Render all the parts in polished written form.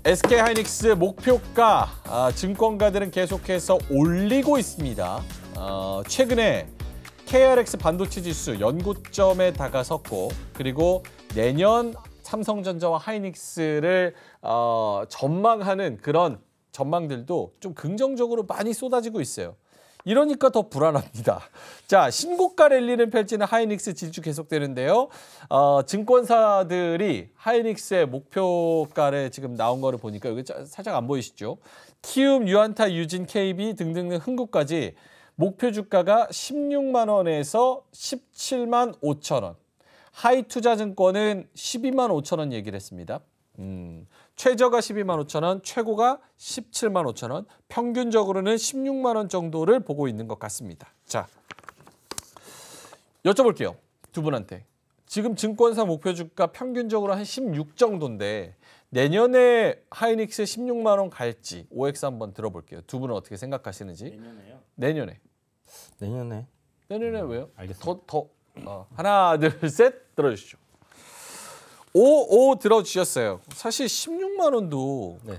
SK하이닉스 목표가 증권가들은 계속해서 올리고 있습니다. 최근에 KRX 반도체 지수 연고점에 다가섰고 그리고 내년 삼성전자와 하이닉스를 전망하는 그런 전망들도 좀 긍정적으로 많이 쏟아지고 있어요. 이러니까 더 불안합니다. 자, 신고가 랠리는 펼치는 하이닉스 지수 계속되는데요. 증권사들이 하이닉스의 목표가를 지금 나온 거를 보니까 여기 살짝 안 보이시죠? 키움, 유안타, 유진, KB 등등 흥국까지 목표 주가가 16만 원에서 17만 5천 원. 하이투자증권은 12만 5천 원 얘기를 했습니다. 최저가 12만 5천 원, 최고가 17만 5천 원, 평균적으로는 16만 원 정도를 보고 있는 것 같습니다. 자, 여쭤볼게요. 두 분한테. 지금 증권사 목표 주가 평균적으로 한 16 정도인데 내년에 하이닉스 16만 원 갈지 OX 한번 들어볼게요. 두 분은 어떻게 생각하시는지. 내년에요? 내년에. 내년에 왜요? 알겠습니다. 하나, 둘, 셋 들어주시죠. 오 들어주셨어요. 사실 16만 원도 네.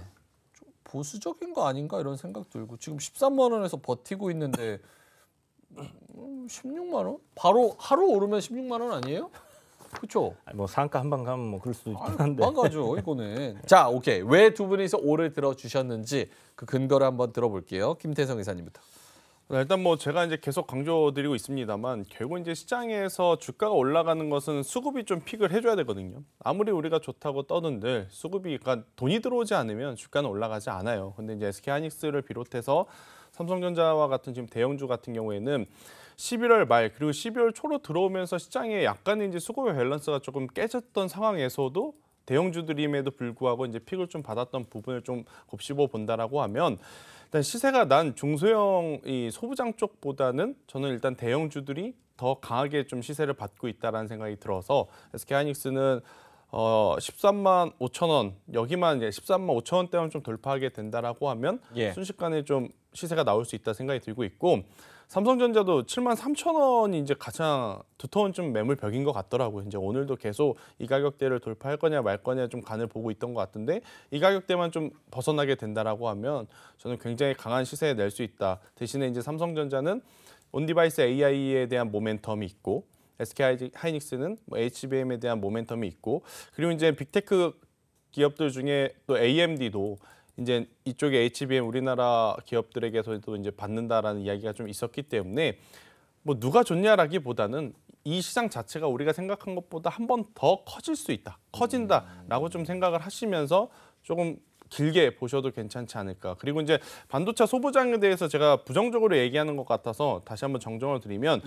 좀 보수적인 거 아닌가 이런 생각 들고 지금 13만 원에서 버티고 있는데 16만 원? 바로 하루 오르면 16만 원 아니에요? 그렇죠? 뭐 상가 한 방 가면 뭐 그럴 수도 있긴 한데. 망가죠 이거는. 자, 오케이. 왜 두 분이서 오를 들어주셨는지 그 근거를 한번 들어볼게요. 김태성 이사님부터. 일단 뭐 제가 이제 계속 강조드리고 있습니다만 결국 이제 시장에서 주가가 올라가는 것은 수급이 좀 픽을 해줘야 되거든요. 아무리 우리가 좋다고 떠든들 수급이 그러니까 돈이 들어오지 않으면 주가는 올라가지 않아요. 근데 이제 SK하이닉스를 비롯해서 삼성전자와 같은 지금 대형주 같은 경우에는 11월 말 그리고 12월 초로 들어오면서 시장에 약간의 이제 수급의 밸런스가 조금 깨졌던 상황에서도 대형주들임에도 불구하고 이제 픽을 좀 받았던 부분을 좀 곱씹어 본다라고 하면 일단 시세가 난 중소형 이 소부장 쪽보다는 저는 일단 대형주들이 더 강하게 좀 시세를 받고 있다라는 생각이 들어서 SK하이닉스는 13만 5천 원 여기만 이제 13만 5천 원대만 좀 돌파하게 된다라고 하면 순식간에 좀 시세가 나올 수 있다 생각이 들고 있고 삼성전자도 7만 3천 원이 이제 가장 두터운 좀 매물벽인 것 같더라고요. 이제 오늘도 계속 이 가격대를 돌파할 거냐 말 거냐 좀 간을 보고 있던 것 같은데 이 가격대만 좀 벗어나게 된다라고 하면 저는 굉장히 강한 시세에 낼 수 있다. 대신에 이제 삼성전자는 온디바이스 AI에 대한 모멘텀이 있고 SK하이닉스는 뭐 HBM에 대한 모멘텀이 있고 그리고 이제 빅테크 기업들 중에 또 AMD도 이제 이쪽에 HBM 우리나라 기업들에게서도 이제 받는다라는 이야기가 좀 있었기 때문에 뭐 누가 좋냐라기보다는 이 시장 자체가 우리가 생각한 것보다 한 번 더 커질 수 있다, 커진다라고 좀 생각을 하시면서 조금 길게 보셔도 괜찮지 않을까. 그리고 이제 반도체 소부장에 대해서 제가 부정적으로 얘기하는 것 같아서 다시 한번 정정을 드리면.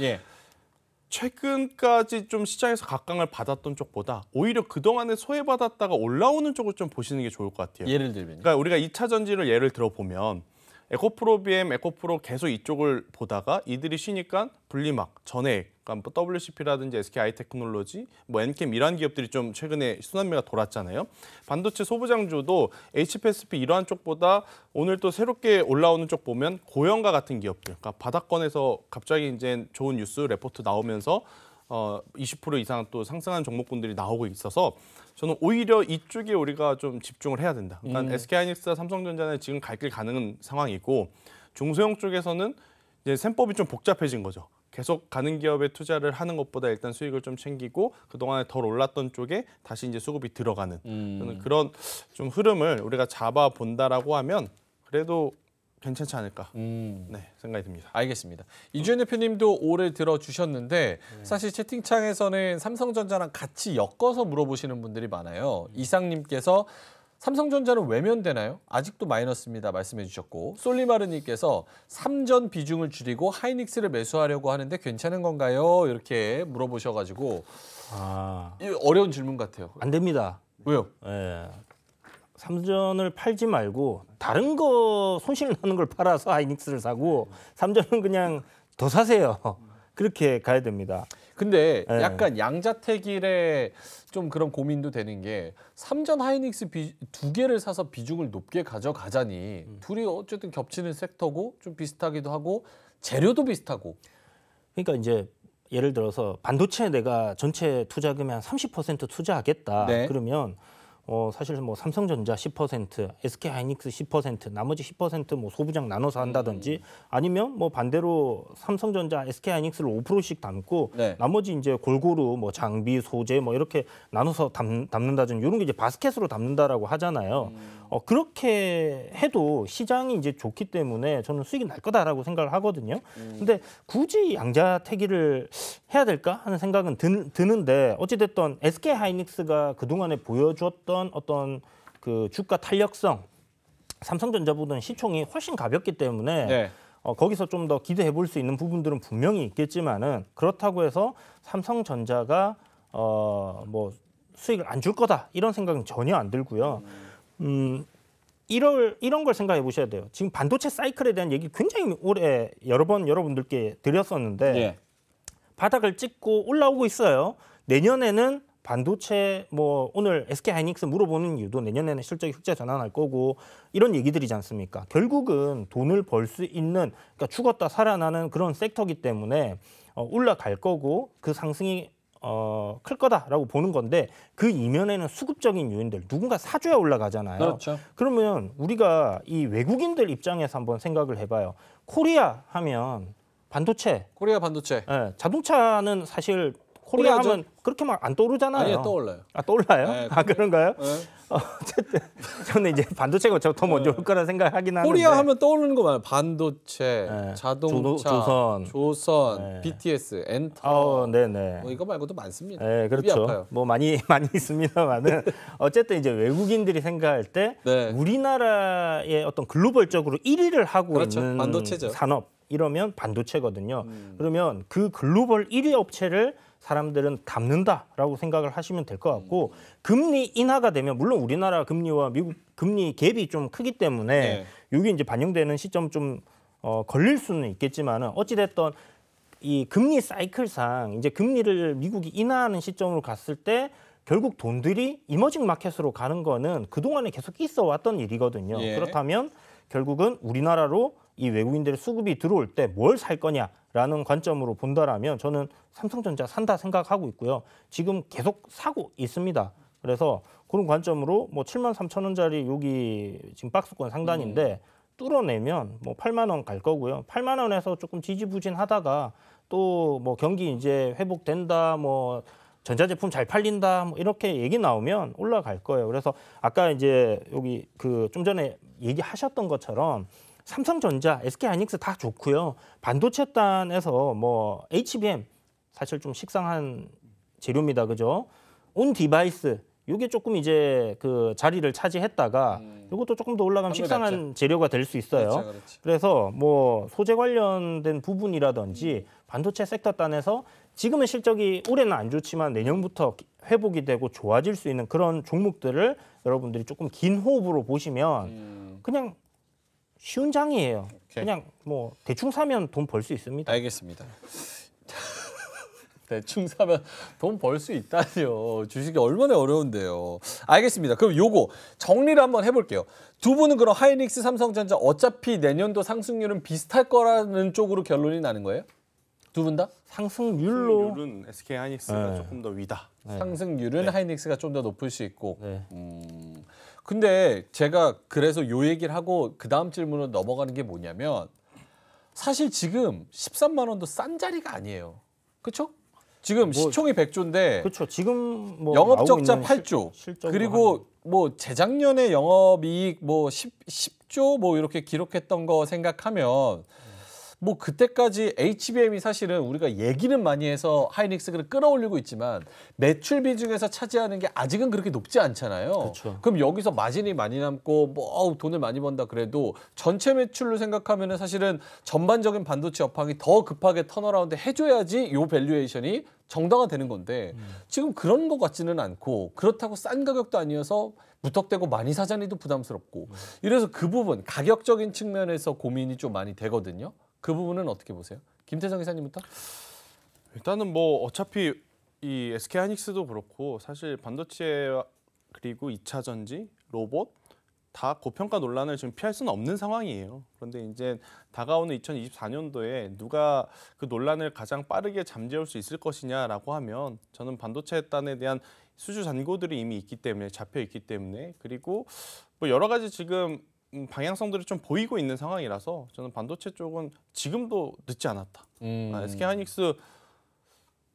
최근까지 좀 시장에서 각광을 받았던 쪽보다 오히려 그동안에 소외받았다가 올라오는 쪽을 좀 보시는 게 좋을 것 같아요. 예를 들면. 그러니까 우리가 2차 전지를 예를 들어보면 에코프로 BM, 에코프로 계속 이쪽을 보다가 이들이 쉬니까 분리막, 전액, 그러니까 뭐 WCP라든지 SK하이테크놀로지, 뭐 엔캠 이런 기업들이 좀 최근에 순환매가 돌았잖아요. 반도체 소부장주도 HPSP 이러한 쪽보다 오늘 또 새롭게 올라오는 쪽 보면 고영가 같은 기업들, 그러니까 바닥권에서 갑자기 이제 좋은 뉴스 레포트 나오면서 20% 이상 또 상승한 종목군들이 나오고 있어서 저는 오히려 이쪽에 우리가 좀 집중을 해야 된다. 그러니까 SK하이닉스와 삼성전자는 지금 갈 길 가는 상황이고 중소형 쪽에서는 이제 셈법이 좀 복잡해진 거죠. 계속 가는 기업에 투자를 하는 것보다 일단 수익을 좀 챙기고 그동안에 덜 올랐던 쪽에 다시 이제 수급이 들어가는 저는 그런 좀 흐름을 우리가 잡아 본다라고 하면 그래도 괜찮지 않을까 생각이 듭니다. 알겠습니다. 이주연 대표님도 오를 들어주셨는데 사실 채팅창에서는 삼성전자랑 같이 엮어서 물어보시는 분들이 많아요. 이상님께서 삼성전자는 외면되나요? 아직도 마이너스입니다. 말씀해 주셨고 솔리마르님께서 삼전 비중을 줄이고 하이닉스를 매수하려고 하는데 괜찮은 건가요? 이렇게 물어보셔가지고 어려운 질문 같아요. 안 됩니다. 왜요? 삼전을 팔지 말고 다른 거 손실 나는 걸 팔아서 하이닉스를 사고 삼전은 그냥 더 사세요. 그렇게 가야 됩니다. 근데 약간 양자택일의 좀 그런 고민도 되는 게 삼전 하이닉스 두 개를 사서 비중을 높게 가져가자니 둘이 어쨌든 겹치는 섹터고 좀 비슷하기도 하고 재료도 비슷하고. 그러니까 이제 예를 들어서 반도체에 내가 전체 투자금의 한 30% 투자하겠다. 그러면 사실 뭐 삼성전자 10%, SK하이닉스 10%, 나머지 10%뭐 소부장 나눠서 한다든지 아니면 뭐 반대로 삼성전자, SK하이닉스를 5%씩 담고 네. 나머지 이제 골고루 뭐 장비, 소재 뭐 이렇게 나눠서 담는다든지 이런 게 이제 바스켓으로 담는다라고 하잖아요. 그렇게 해도 시장이 이제 좋기 때문에 저는 수익이 날 거다라고 생각을 하거든요. 근데 굳이 양자택일을 해야 될까 하는 생각은 드는데 어찌됐든 SK하이닉스가 그동안에 보여줬던 어떤 그 주가 탄력성, 삼성전자보다는 시총이 훨씬 가볍기 때문에 네. 거기서 좀 더 기대해 볼 수 있는 부분들은 분명히 있겠지만은 그렇다고 해서 삼성전자가 뭐 수익을 안 줄 거다 이런 생각은 전혀 안 들고요. 이런 걸 생각해 보셔야 돼요. 지금 반도체 사이클에 대한 얘기 굉장히 오래 여러 번 여러분들께 드렸었는데 예. 바닥을 찍고 올라오고 있어요. 내년에는 반도체 뭐 오늘 SK하이닉스 물어보는 이유도 내년에는 실적이 흑자 전환할 거고 이런 얘기들이지 않습니까? 결국은 돈을 벌 수 있는 그러니까 죽었다 살아나는 그런 섹터이기 때문에 올라갈 거고 그 상승이 클 거다라고 보는 건데 그 이면에는 수급적인 요인들 누군가 사줘야 올라가잖아요. 그렇죠. 그러면 우리가 이 외국인들 입장에서 한번 생각을 해봐요. 코리아 하면 반도체, 코리아 반도체. 자동차는 사실 코리아 코리아죠. 하면 그렇게 막 안 떠오르잖아요. 아니요, 떠올라요. 떠올라요? 네, 그런가요? 네. 어쨌든 저는 이제 반도체가 더 먼저 올 거라 생각하긴 하는데 코리아 하면 떠오르는 거 많아요. 반도체, 네. 자동차, 조선, 네. BTS, 엔터. 네네. 뭐 이거 말고도 많습니다. 네, 입이 그렇죠. 아파요. 뭐 많이 있습니다만은 어쨌든 이제 외국인들이 생각할 때 네. 우리나라의 어떤 글로벌적으로 1위를 하고 그렇죠. 있는 반도체죠. 산업 이러면 반도체거든요. 그러면 그 글로벌 1위 업체를 사람들은 담는다라고 생각을 하시면 될 것 같고 금리 인하가 되면 물론 우리나라 금리와 미국 금리 갭이 좀 크기 때문에 네. 이게 이제 반영되는 시점 좀 걸릴 수는 있겠지만은 어찌 됐든 이 금리 사이클상 이제 금리를 미국이 인하하는 시점으로 갔을 때 결국 돈들이 이머징 마켓으로 가는 거는 그동안에 계속 있어 왔던 일이거든요. 예. 그렇다면 결국은 우리나라로 이 외국인들의 수급이 들어올 때 뭘 살 거냐라는 관점으로 본다라면 저는 삼성전자 산다 생각하고 있고요. 지금 계속 사고 있습니다. 그래서 그런 관점으로 뭐 73,000원짜리 여기 지금 박스권 상단인데 뚫어내면 뭐 8만 원 갈 거고요. 8만 원에서 조금 지지부진하다가 또 뭐 경기 이제 회복된다 뭐 전자제품 잘 팔린다 뭐 이렇게 얘기 나오면 올라갈 거예요. 그래서 아까 이제 여기 그 좀 전에 얘기하셨던 것처럼 삼성전자, SK하이닉스 다 좋고요. 반도체 단에서 뭐 HBM 사실 좀 식상한 재료입니다, 그죠? 온 디바이스 이게 조금 이제 그 자리를 차지했다가 이것도 조금 더 올라가면 식상한 재료가 될 수 있어요. 그렇죠, 그렇죠. 그래서 뭐 소재 관련된 부분이라든지 반도체 섹터 단에서 지금은 실적이 올해는 안 좋지만 내년부터 회복이 되고 좋아질 수 있는 그런 종목들을 여러분들이 조금 긴 호흡으로 보시면 그냥 쉬운 장이에요. 오케이. 그냥 뭐 대충 사면 돈 벌 수 있습니다. 알겠습니다. 대충 사면 돈 벌 수 있다니요. 주식이 얼마나 어려운데요. 알겠습니다. 그럼 요거 정리를 한번 해볼게요. 두 분은 그럼 하이닉스, 삼성전자 어차피 내년도 상승률은 비슷할 거라는 쪽으로 결론이 나는 거예요? 두 분 다? 상승률로 는 SK하이닉스가 네. 조금 더 위다. 상승률은 하이닉스가 좀 더 높을 수 있고. 네. 근데 제가 그래서 요 얘기를 하고 그 다음 질문으로 넘어가는 게 뭐냐면 사실 지금 13만 원도 싼 자리가 아니에요. 그렇죠? 지금 시총이 100조인데 그렇죠. 지금 뭐 영업 적자 나오고 있는 8조. 실적으로 그리고 뭐 재작년에 영업이익 뭐 10조 뭐 이렇게 기록했던 거 생각하면 뭐 그때까지 HBM이 사실은 우리가 얘기는 많이 해서 하이닉스를 끌어올리고 있지만 매출 비중에서 차지하는 게 아직은 그렇게 높지 않잖아요. 그렇죠. 그럼 여기서 마진이 많이 남고 뭐 돈을 많이 번다 그래도 전체 매출로 생각하면은 사실은 전반적인 반도체 업황이 더 급하게 턴어라운드 해줘야지 요 밸류에이션이 정당화되는 건데 지금 그런 것 같지는 않고 그렇다고 싼 가격도 아니어서 무턱대고 많이 사자니도 부담스럽고 이래서 그 부분 가격적인 측면에서 고민이 좀 많이 되거든요. 그 부분은 어떻게 보세요? 김태성 기사님부터? 일단은 뭐 어차피 이 SK하이닉스도 그렇고 사실 반도체 그리고 2차 전지, 로봇 다 고평가 논란을 지금 피할 수는 없는 상황이에요. 그런데 이제 다가오는 2024년도에 누가 그 논란을 가장 빠르게 잠재울 수 있을 것이냐라고 하면 저는 반도체 단에 대한 수주 잔고들이 이미 있기 때문에 잡혀 있기 때문에 그리고 뭐 여러 가지 지금 방향성들이 좀 보이고 있는 상황이라서 저는 반도체 쪽은 지금도 늦지 않았다. SK하이닉스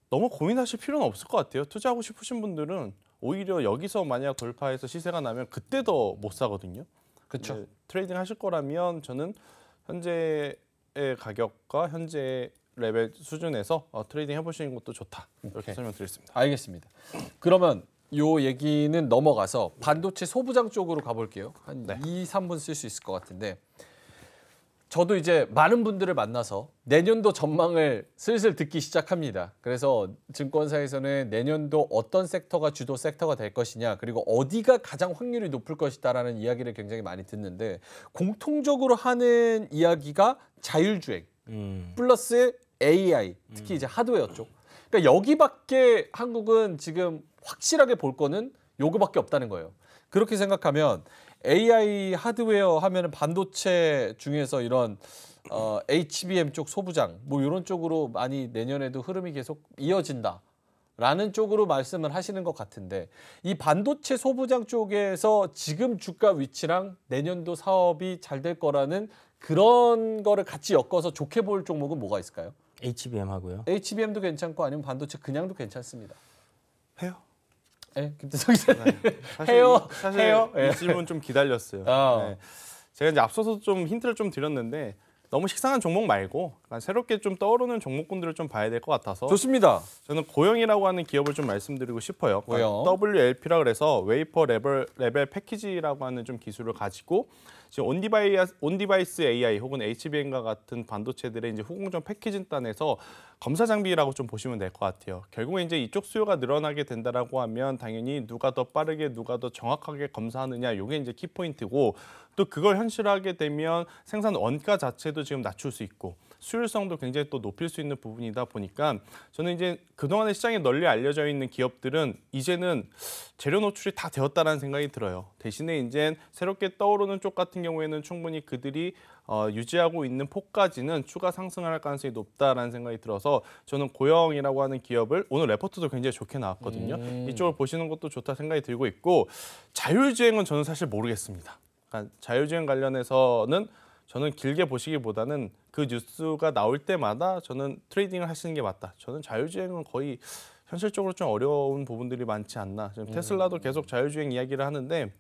너무 고민하실 필요는 없을 것 같아요. 투자하고 싶으신 분들은 오히려 여기서 만약 돌파해서 시세가 나면 그때 더 못 사거든요. 그렇죠. 트레이딩 하실 거라면 저는 현재의 가격과 현재 레벨 수준에서 트레이딩 해보시는 것도 좋다. 이렇게 오케이. 설명드리겠습니다. 알겠습니다. 그러면 요 얘기는 넘어가서 반도체 소부장 쪽으로 가볼게요. 한 2, 3분 쓸 수 있을 것 같은데 저도 이제 많은 분들을 만나서 내년도 전망을 슬슬 듣기 시작합니다. 그래서 증권사에서는 내년도 어떤 섹터가 주도 섹터가 될 것이냐 그리고 어디가 가장 확률이 높을 것이다라는 이야기를 굉장히 많이 듣는데 공통적으로 하는 이야기가 자율주행 플러스 AI 특히 이제 하드웨어 쪽. 그러니까 여기밖에 한국은 지금 확실하게 볼 거는 요거밖에 없다는 거예요. 그렇게 생각하면 AI 하드웨어 하면은 반도체 중에서 이런 HBM 쪽 소부장 뭐 이런 쪽으로 많이 내년에도 흐름이 계속 이어진다라는 쪽으로 말씀을 하시는 것 같은데 이 반도체 소부장 쪽에서 지금 주가 위치랑 내년도 사업이 잘 될 거라는 그런 거를 같이 엮어서 좋게 볼 종목은 뭐가 있을까요? HBM 하고요. HBM도 괜찮고 아니면 반도체 그냥도 괜찮습니다. 해요. 네, 김태성 기자님. 사실 해요? 이 질문 좀 기다렸어요. 네. 제가 이제 앞서서 좀 힌트를 좀 드렸는데 너무 식상한 종목 말고 새롭게 좀 떠오르는 종목군들을 좀 봐야 될 것 같아서 좋습니다. 저는 고영이라고 하는 기업을 좀 말씀드리고 싶어요. 고영. WLP라 그래서 웨이퍼 레벨 패키지라고 하는 좀 기술을 가지고 지금 온디바이스 AI 혹은 HBM과 같은 반도체들의 이제 후공정 패키징단에서 검사 장비라고 좀 보시면 될 것 같아요. 결국에 이제 이쪽 수요가 늘어나게 된다라고 하면 당연히 누가 더 빠르게 누가 더 정확하게 검사하느냐 이게 이제 키포인트고 또 그걸 현실화하게 되면 생산 원가 자체도 지금 낮출 수 있고 수율성도 굉장히 또 높일 수 있는 부분이다 보니까 저는 이제 그동안에 시장에 널리 알려져 있는 기업들은 이제는 재료 노출이 다 되었다라는 생각이 들어요. 대신에 이제 새롭게 떠오르는 쪽 같은 경우에는 충분히 그들이 유지하고 있는 폭까지는 추가 상승할 가능성이 높다라는 생각이 들어서 저는 고영이라고 하는 기업을 오늘 레포트도 굉장히 좋게 나왔거든요. 이쪽을 보시는 것도 좋다 생각이 들고 있고 자율주행은 저는 사실 모르겠습니다. 그러니까 자율주행 관련해서는 저는 길게 보시기보다는 그 뉴스가 나올 때마다 저는 트레이딩을 하시는 게 맞다. 저는 자율주행은 거의 현실적으로 좀 어려운 부분들이 많지 않나. 지금 테슬라도 계속 자율주행 이야기를 하는데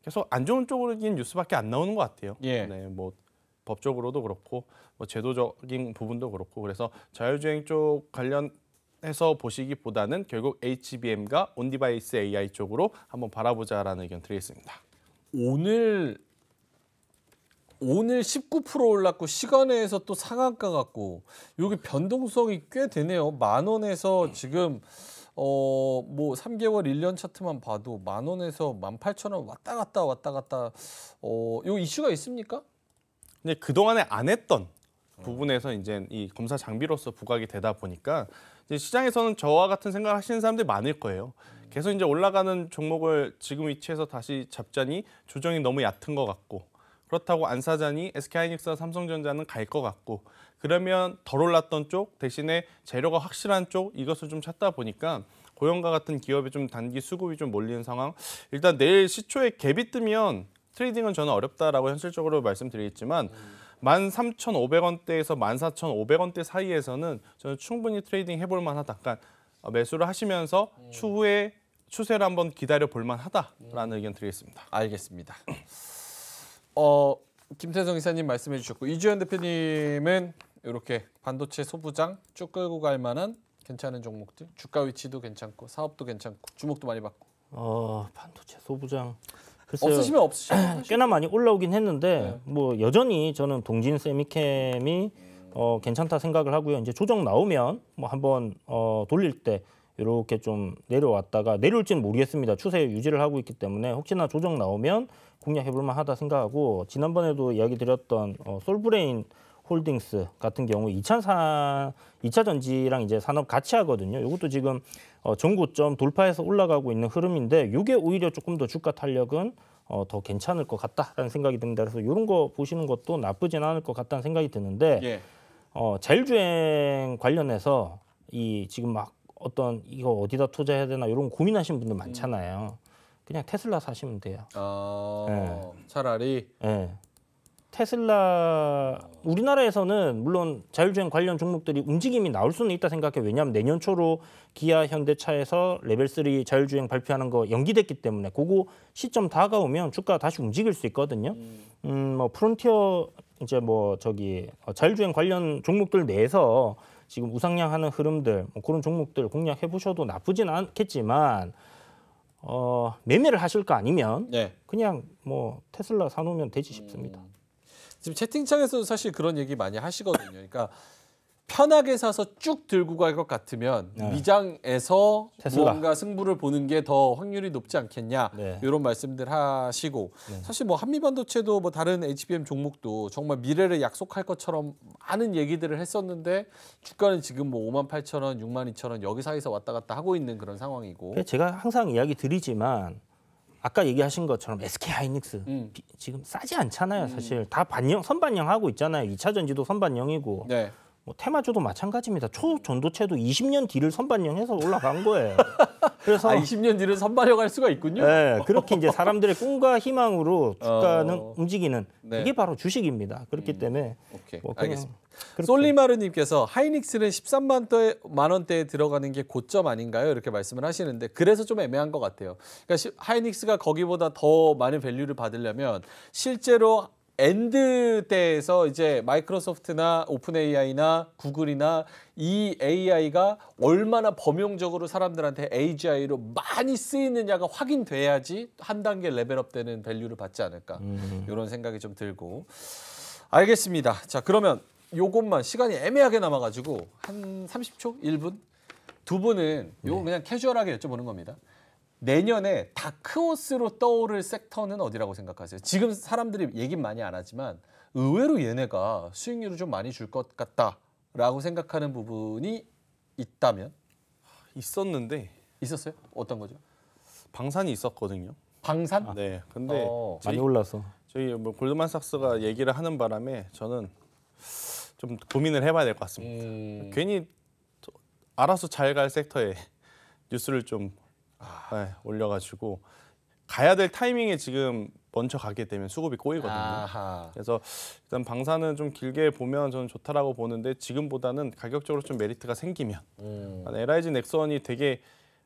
계속 안 좋은 쪽으로긴 뉴스밖에 안 나오는 것 같아요. 예. 네, 뭐 법적으로도 그렇고 뭐 제도적인 부분도 그렇고 그래서 자율주행 쪽 관련해서 보시기보다는 결국 HBM과 온디바이스 AI 쪽으로 한번 바라보자라는 의견 드리겠습니다. 오늘 19% 올랐고 시간에서 또 상한가 같고 여기 변동성이 꽤 되네요. 10,000원에서 지금 뭐 3개월 1년 차트만 봐도 10,000원에서 18,000원 왔다 갔다 요 이슈가 있습니까? 근데 그동안에 안 했던 부분에서 이제 이 검사 장비로서 부각이 되다 보니까 이제 시장에서는 저와 같은 생각을 하시는 사람들이 많을 거예요. 계속 이제 올라가는 종목을 지금 위치에서 다시 잡자니 조정이 너무 얕은 것 같고 그렇다고 안 사자니 SK하이닉스와 삼성전자는 갈 것 같고 그러면 덜 올랐던 쪽 대신에 재료가 확실한 쪽 이것을 좀 찾다 보니까 고영과 같은 기업이 좀 단기 수급이 좀 몰리는 상황. 일단 내일 시초에 갭이 뜨면 트레이딩은 저는 어렵다라고 현실적으로 말씀드리겠지만 13,500원대에서 14,500원대 사이에서는 저는 충분히 트레이딩 해볼 만하다. 그러니까 매수를 하시면서 추후에 추세를 한번 기다려 볼 만하다라는 의견 드리겠습니다. 알겠습니다. 김태성 이사님 말씀해 주셨고 이주연 대표님은 이렇게 반도체 소부장 쭉 끌고 갈 만한 괜찮은 종목들 주가 위치도 괜찮고 사업도 괜찮고 주목도 많이 받고 반도체 소부장 글쎄요. 없으시면 없으시면 꽤나 많이 올라오긴 했는데 네. 뭐 여전히 저는 동진 세미캠이 괜찮다 생각을 하고요. 이제 조정 나오면 뭐 한번 돌릴 때 이렇게 좀 내려왔다가 내려올지는 모르겠습니다. 추세 유지를 하고 있기 때문에 혹시나 조정 나오면 공략해볼 만하다 생각하고 지난번에도 이야기 드렸던 솔브레인 홀딩스 같은 경우 2차 전지랑 이제 산업 같이 하거든요. 이것도 지금 전고점 돌파해서 올라가고 있는 흐름인데 이게 오히려 조금 더 주가 탄력은 더 괜찮을 것 같다라는 생각이 듭니다. 그래서 이런 거 보시는 것도 나쁘진 않을 것 같다는 생각이 드는데 예. 자율주행 관련해서 이 지금 막 어떤 이거 어디다 투자해야 되나 이런 고민하시는 분들 많잖아요. 그냥 테슬라 사시면 돼요. 차라리 네. 테슬라 우리나라에서는 물론 자율주행 관련 종목들이 움직임이 나올 수는 있다 생각해요. 왜냐하면 내년 초로 기아, 현대차에서 레벨 3 자율주행 발표하는 거 연기됐기 때문에 그거 시점 다가오면 주가 다시 움직일 수 있거든요. 뭐 프론티어 이제 뭐 저기 자율주행 관련 종목들 내에서 지금 우상향하는 흐름들 뭐 그런 종목들 공략해 보셔도 나쁘진 않겠지만 매매를 하실 거 아니면 네. 그냥 뭐 테슬라 사놓으면 되지 싶습니다. 지금 채팅창에서도 사실 그런 얘기 많이 하시거든요. 그러니까 편하게 사서 쭉 들고 갈 것 같으면 미장에서 테슬라. 무언가 승부를 보는 게 더 확률이 높지 않겠냐 네. 이런 말씀들 하시고 사실 뭐 한미반도체도 뭐 다른 HBM 종목도 정말 미래를 약속할 것처럼 많은 얘기들을 했었는데 주가는 지금 뭐 58,000원, 62,000원 여기 사이에서 왔다 갔다 하고 있는 그런 상황이고 제가 항상 이야기 드리지만 아까 얘기하신 것처럼 SK하이닉스 지금 싸지 않잖아요. 사실 다 선반영하고 있잖아요. 2차 전지도 선반영이고 네. 뭐 테마주도 마찬가지입니다. 초전도체도 20년 뒤를 선반영해서 올라간 거예요. 그래서 20년 뒤를 선반영할 수가 있군요. 네, 그렇게 이제 사람들의 꿈과 희망으로 주가는 움직이는 네. 이게 바로 주식입니다. 그렇기 때문에 오케이. 뭐 그냥 알겠습니다. 그렇게. 솔리마르님께서 하이닉스는 13만 원대에 들어가는 게 고점 아닌가요? 이렇게 말씀을 하시는데 그래서 좀 애매한 것 같아요. 그러니까 하이닉스가 거기보다 더 많은 밸류를 받으려면 실제로 엔드 때에서 이제 마이크로소프트나 오픈 AI나 구글이나 이 AI가 얼마나 범용적으로 사람들한테 AGI로 많이 쓰이느냐가 확인돼야지 한 단계 레벨업되는 밸류를 받지 않을까 이런 생각이 좀 들고 알겠습니다. 자 그러면 요것만 시간이 애매하게 남아가지고 한 30초, 1분 두 분은 요거 그냥 캐주얼하게 여쭤보는 겁니다. 내년에 다크호스로 떠오를 섹터는 어디라고 생각하세요? 지금 사람들이 얘기는 많이 안 하지만 의외로 얘네가 수익률을 좀 많이 줄 것 같다라고 생각하는 부분이 있다면? 있었는데 있었어요? 어떤 거죠? 방산이 있었거든요. 방산? 네. 근데 많이 올라서 저희 뭐 골드만삭스가 얘기를 하는 바람에 저는 좀 고민을 해봐야 될 것 같습니다. 괜히 알아서 잘 갈 섹터에 뉴스를 좀 올려가지고 가야 될 타이밍에 지금 먼저 가게 되면 수급이 꼬이거든요. 아하. 그래서 일단 방사는 좀 길게 보면 저는 좋다라고 보는데 지금보다는 가격적으로 좀 메리트가 생기면 LIG 넥선이 되게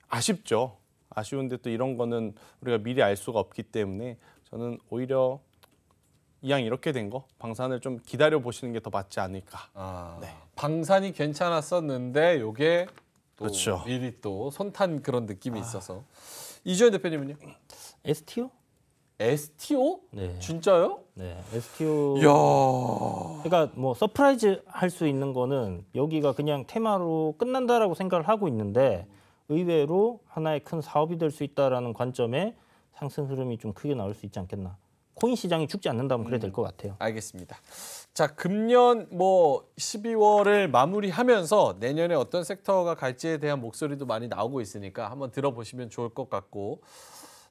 아쉽죠. 아쉬운데 또 이런 거는 우리가 미리 알 수가 없기 때문에 저는 오히려 이왕 이렇게 된 거 방산을 좀 기다려 보시는 게 더 맞지 않을까. 네. 방산이 괜찮았었는데 요게 또 그렇죠. 미리 또 손탄 그런 느낌이 있어서 이주연 대표님은요? STO? STO? 네. 진짜요? 네, STO. 이야. 그러니까 뭐 서프라이즈 할 수 있는 거는 여기가 그냥 테마로 끝난다라고 생각을 하고 있는데 의외로 하나의 큰 사업이 될 수 있다라는 관점에 상승 흐름이 좀 크게 나올 수 있지 않겠나. 코인 시장이 죽지 않는다면 그래 될 것 같아요. 알겠습니다. 자, 금년 뭐 12월을 마무리하면서 내년에 어떤 섹터가 갈지에 대한 목소리도 많이 나오고 있으니까 한번 들어보시면 좋을 것 같고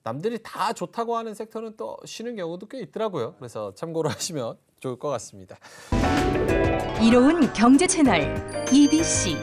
남들이 다 좋다고 하는 섹터는 또 쉬는 경우도 꽤 있더라고요. 그래서 참고로 하시면 좋을 것 같습니다. 이로운 경제 채널 EBC